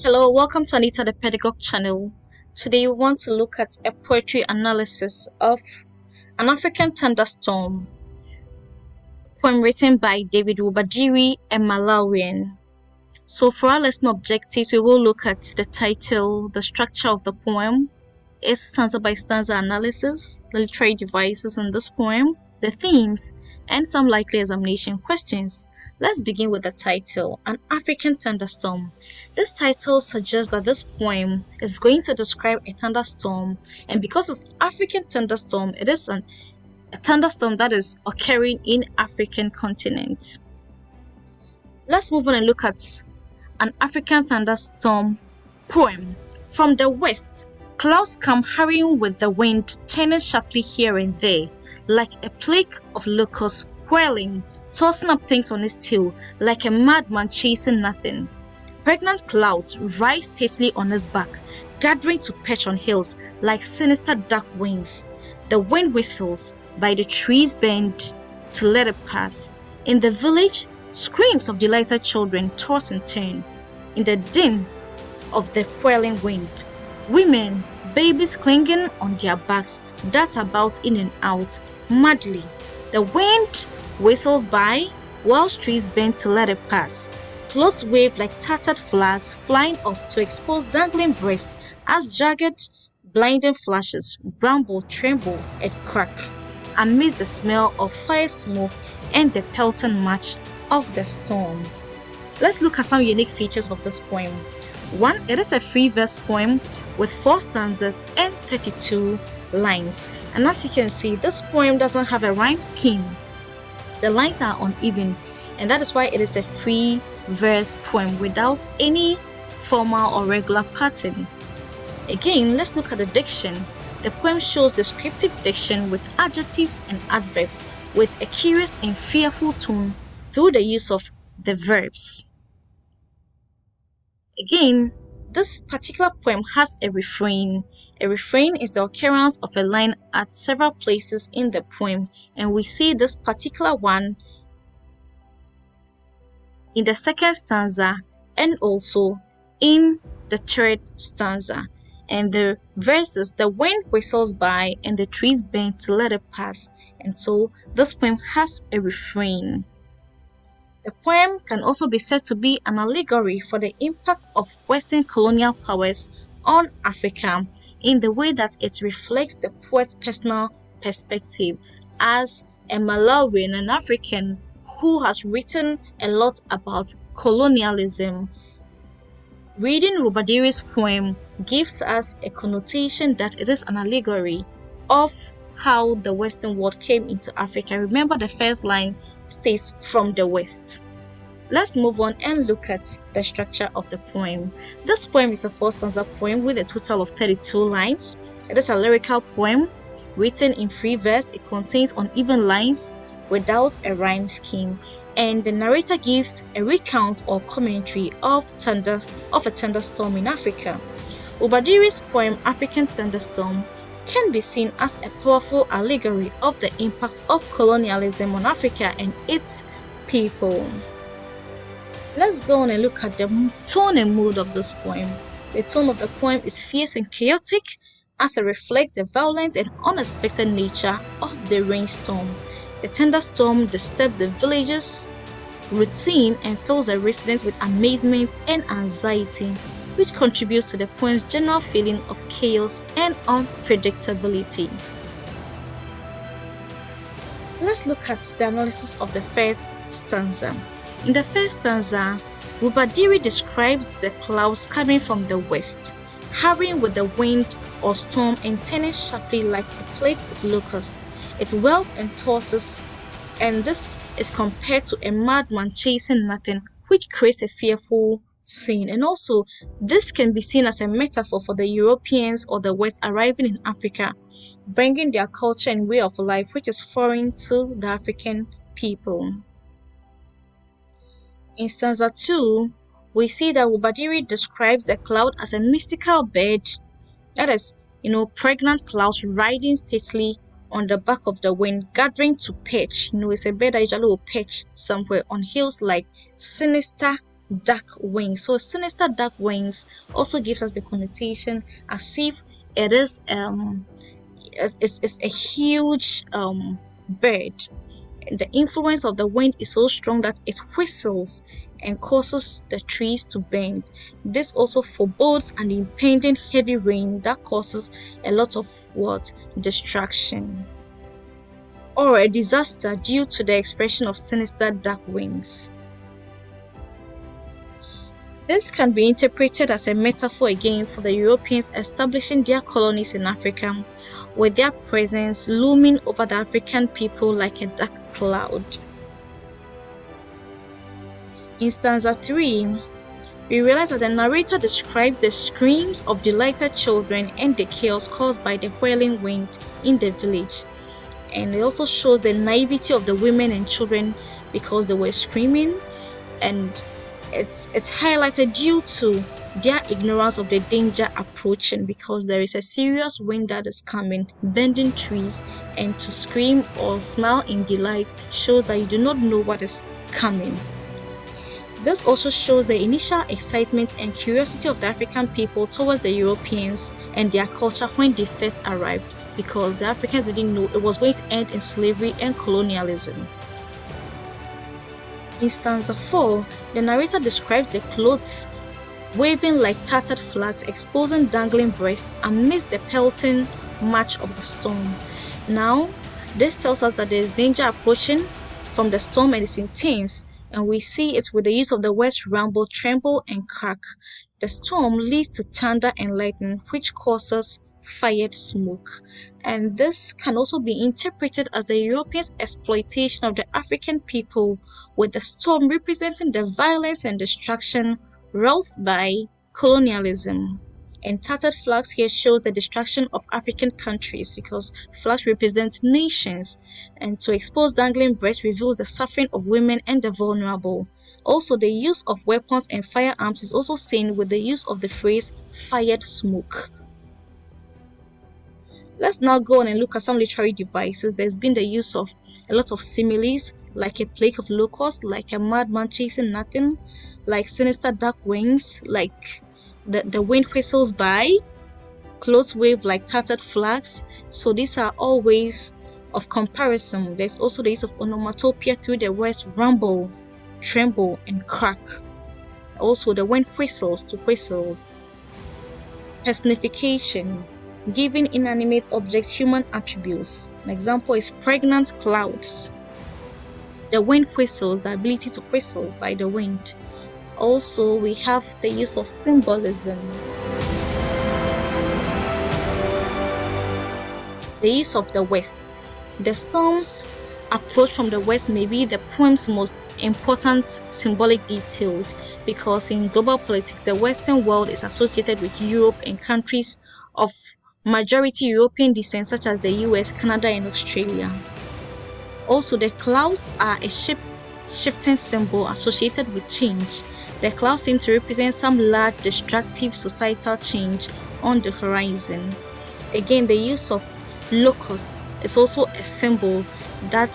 Hello, welcome to Anita the Pedagogue channel. Today we want to look at a poetry analysis of An African Thunderstorm, poem written by David Rubadiri, a Malawian. So for our lesson objectives, we will look at the title, the structure of the poem, its stanza-by-stanza analysis, the literary devices in this poem, the themes, and some likely examination questions. Let's begin with the title, An African Thunderstorm. This title suggests that this poem is going to describe a thunderstorm, and because it's African thunderstorm, it is a thunderstorm that is occurring in African continent. Let's move on and look at An African Thunderstorm poem. From the west, clouds come hurrying with the wind, turning sharply here and there, like a plague of locusts whirling, tossing up things on its tail, like a madman chasing nothing. Pregnant clouds rise stately on its back, gathering to perch on hills like sinister dark wings. The wind whistles, by the trees bend to let it pass. In the village, screams of delighted children toss and turn. In the din of the whirling wind, women, babies clinging on their backs, dart about in and out, madly. The wind whistles by, while trees bend to let it pass. Clothes wave like tattered flags, flying off to expose dangling breasts as jagged, blinding flashes bramble, tremble, and crack amidst the smell of fire smoke and the pelting march of the storm. Let's look at some unique features of this poem. 1. It is a free verse poem with 4 stanzas and 32 lines. And as you can see, this poem doesn't have a rhyme scheme. The lines are uneven, and that is why it is a free verse poem without any formal or regular pattern. Again, let's look at the diction. The poem shows descriptive diction with adjectives and adverbs with a curious and fearful tone through the use of the verbs. Again, this particular poem has a refrain. A refrain is the occurrence of a line at several places in the poem, and we see this particular one in the second stanza and also in the third stanza. And the verses, the wind whistles by and the trees bend to let it pass. And so this poem has a refrain. The poem can also be said to be an allegory for the impact of Western colonial powers on Africa in the way that it reflects the poet's personal perspective as a Malawian, an African who has written a lot about colonialism. Reading Rubadiri's poem gives us a connotation that it is an allegory of how the Western world came into Africa. Remember, the first line states from the west. Let's move on and look at the structure of the poem. This poem is a 4-stanza poem with a total of 32 lines. It is a lyrical poem written in free verse. It contains uneven lines without a rhyme scheme, and the narrator gives a recount or commentary of a thunderstorm in Africa. Rubadiri's poem African Thunderstorm can be seen as a powerful allegory of the impact of colonialism on Africa and its people. Let's go on and look at the tone and mood of this poem. The tone of the poem is fierce and chaotic as it reflects the violent and unexpected nature of the rainstorm. The thunderstorm disturbs the village's routine and fills the residents with amazement and anxiety, which contributes to the poem's general feeling of chaos and unpredictability. Let's look at the analysis of the first stanza. In the first stanza, Rubadiri describes the clouds coming from the west, hurrying with the wind or storm and turning sharply like a plague of locusts. It whirls and tosses, and this is compared to a madman chasing nothing, which creates a fearful scene. And also, this can be seen as a metaphor for the Europeans or the West arriving in Africa, bringing their culture and way of life which is foreign to the African people. In stanza 2, we see that Rubadiri describes the cloud as a mystical bird, that is, pregnant clouds riding stately on the back of the wind, gathering to perch. It's a bird that usually will perch somewhere on hills like sinister dark wings. So sinister dark wings also gives us the connotation as if it is it's a huge bird. The influence of the wind is so strong that it whistles and causes the trees to bend. This also forebodes an impending heavy rain that causes a lot of destruction or a disaster due to the expression of sinister dark winds. This can be interpreted as a metaphor again for the Europeans establishing their colonies in Africa, with their presence looming over the African people like a dark cloud. In stanza 3, we realize that the narrator describes the screams of delighted children and the chaos caused by the whirling wind in the village. And it also shows the naivety of the women and children because they were screaming, and it's highlighted due to their ignorance of the danger approaching, because there is a serious wind that is coming, bending trees, and to scream or smile in delight shows that you do not know what is coming. This also shows the initial excitement and curiosity of the African people towards the Europeans and their culture when they first arrived, because the Africans didn't know it was going to end in slavery and colonialism. In stanza 4, the narrator describes the clothes waving like tattered flags, exposing dangling breasts amidst the pelting march of the storm. Now, this tells us that there is danger approaching from the storm and it's intense, and we see it with the use of the words rumble, tremble, and crack. The storm leads to thunder and lightning, which causes fired smoke. And this can also be interpreted as the Europeans' exploitation of the African people, with the storm representing the violence and destruction wrought by colonialism. And tattered flags here shows the destruction of African countries, because flags represent nations, and to expose dangling breasts reveals the suffering of women and the vulnerable. Also, the use of weapons and firearms is also seen with the use of the phrase fired smoke. Let's now go on and look at some literary devices. There's been the use of a lot of similes, like a plague of locusts, like a madman chasing nothing, like sinister dark wings, like the wind whistles by, clothes wave like tattered flags. So these are all ways of comparison. There's also the use of onomatopoeia through the words rumble, tremble, and crack. Also the wind whistles to whistle. Personification, giving inanimate objects human attributes. An example is pregnant clouds. The wind whistles, the ability to whistle by the wind. Also, we have the use of symbolism. The use of the West. The storm's approach from the West may be the poem's most important symbolic detail, because in global politics, the Western world is associated with Europe and countries of majority European descent, such as the US, Canada, and Australia. Also, the clouds are a shifting symbol associated with change. The clouds seem to represent some large destructive societal change on the horizon. Again, the use of locust is also a symbol that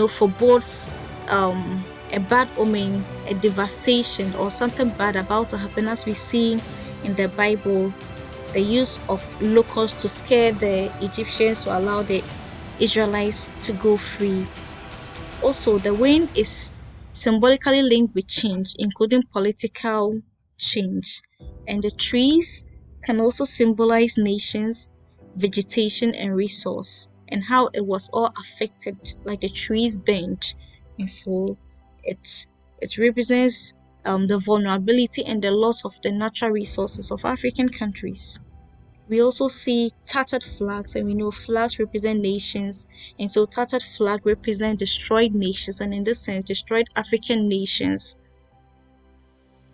forebodes a bad omen, a devastation, or something bad about to happen, as we see in the Bible. The use of locusts to scare the Egyptians to allow the Israelites to go free. Also, the wind is symbolically linked with change, including political change. And the trees can also symbolize nations, vegetation, and resource, and how it was all affected, like the trees bent. And so it represents the vulnerability and the loss of the natural resources of African countries. We also see tattered flags, and we know flags represent nations, and so tattered flag represent destroyed nations, and in this sense destroyed African nations.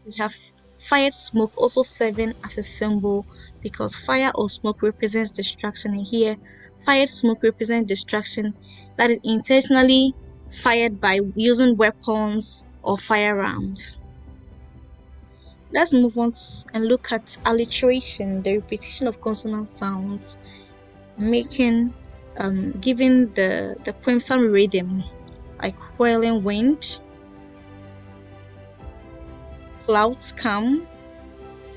We have fired smoke also serving as a symbol, because fire or smoke represents destruction, and here fired smoke represents destruction that is intentionally fired by using weapons or firearms. Let's move on and look at alliteration, the repetition of consonant sounds, giving the poem some rhythm, like whirling wind, clouds come,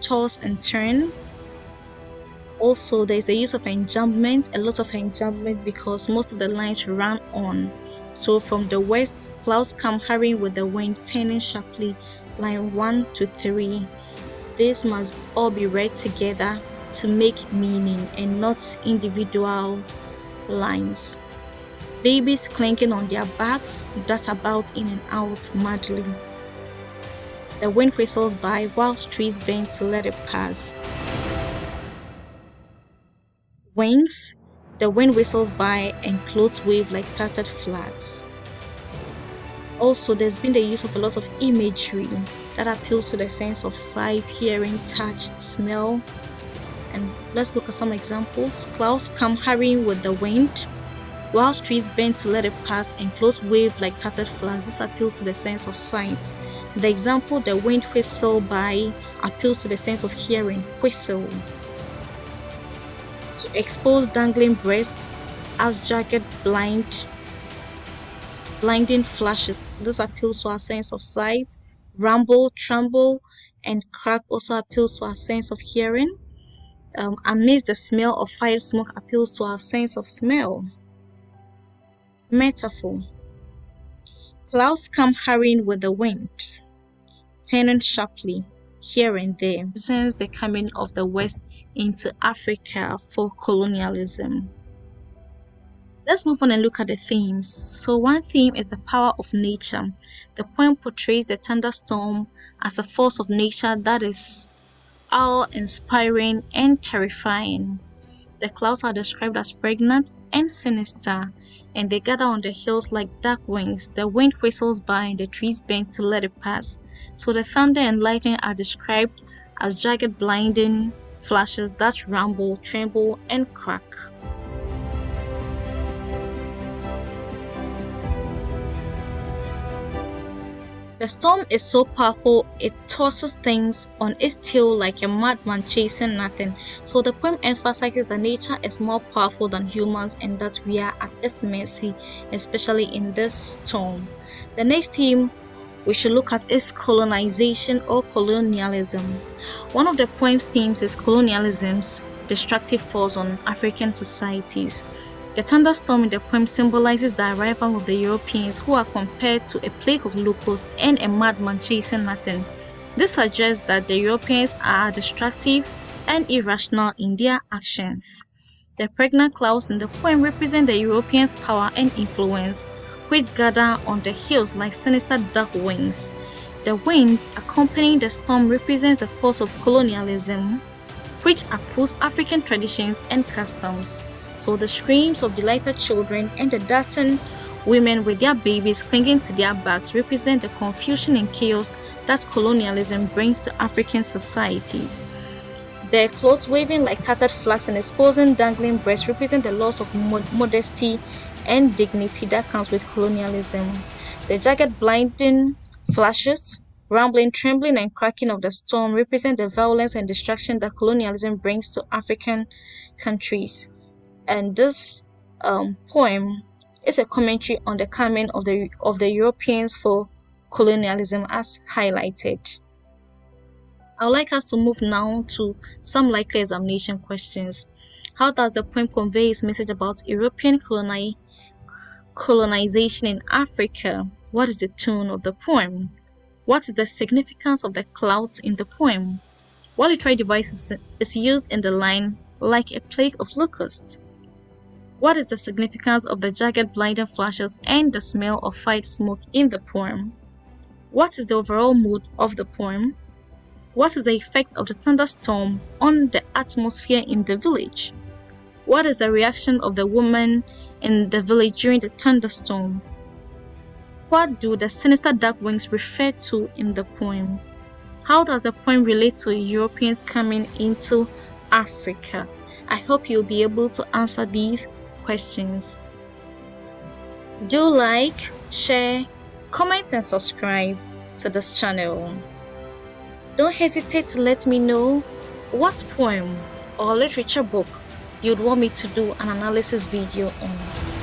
toss and turn. Also, there's the use of enjambment, a lot of enjambment, because most of the lines run on. So from the west, clouds come hurrying with the wind, turning sharply, line 1 to 3. This must all be read together to make meaning and not individual lines. Babies clinking on their backs, dart about in and out madly. The wind whistles by whilst trees bend to let it pass. Wings, the wind whistles by and clothes wave like tattered flags. Also, there's been the use of a lot of imagery that appeals to the sense of sight, hearing, touch, smell. And let's look at some examples. Clouds come hurrying with the wind, whilst trees bend to let it pass and clothes wave like tattered flags. This appeals to the sense of sight. The example, the wind whistle by, appeals to the sense of hearing, whistle. To expose dangling breasts as jagged blinding flashes. This appeals to our sense of sight. Rumble, tremble, and crack also appeals to our sense of hearing. Amidst the smell of fire smoke appeals to our sense of smell. Metaphor. Clouds come hurrying with the wind, turning sharply here and there, since the coming of the West into Africa for colonialism. Let's move on and look at the themes. So one theme is the power of nature. The poem portrays the thunderstorm as a force of nature that is awe-inspiring and terrifying. The clouds are described as pregnant and sinister, and they gather on the hills like dark wings. The wind whistles by and the trees bend to let it pass. So the thunder and lightning are described as jagged blinding flashes that rumble, tremble, and crack. The storm is so powerful, it tosses things on its tail like a madman chasing nothing. So the poem emphasizes that nature is more powerful than humans and that we are at its mercy, especially in this storm. The next theme we should look at is colonization or colonialism. One of the poem's themes is colonialism's destructive force on African societies. The thunderstorm in the poem symbolizes the arrival of the Europeans, who are compared to a plague of locusts and a madman chasing nothing. This suggests that the Europeans are destructive and irrational in their actions. The pregnant clouds in the poem represent the Europeans' power and influence, which gather on the hills like sinister dark wings. The wind accompanying the storm represents the force of colonialism, which approves African traditions and customs. So the screams of delighted children and the darting women with their babies clinging to their backs represent the confusion and chaos that colonialism brings to African societies. The clothes waving like tattered flags and exposing dangling breasts represent the loss of modesty and dignity that comes with colonialism. The jagged blinding flashes, rumbling, trembling, and cracking of the storm represent the violence and destruction that colonialism brings to African countries. And this poem is a commentary on the coming of the Europeans for colonialism as highlighted. I would like us to move now to some likely examination questions. How does the poem convey its message about European colonization in Africa? What is the tone of the poem? What is the significance of the clouds in the poem? What literary device is used in the line, like a plague of locusts? What is the significance of the jagged blinding flashes and the smell of fire smoke in the poem? What is the overall mood of the poem? What is the effect of the thunderstorm on the atmosphere in the village? What is the reaction of the woman in the village during the thunderstorm? What do the sinister dark wings refer to in the poem? How does the poem relate to Europeans coming into Africa? I hope you'll be able to answer these questions. Do like, share, comment, and subscribe to this channel. Don't hesitate to let me know what poem or literature book you'd want me to do an analysis video on.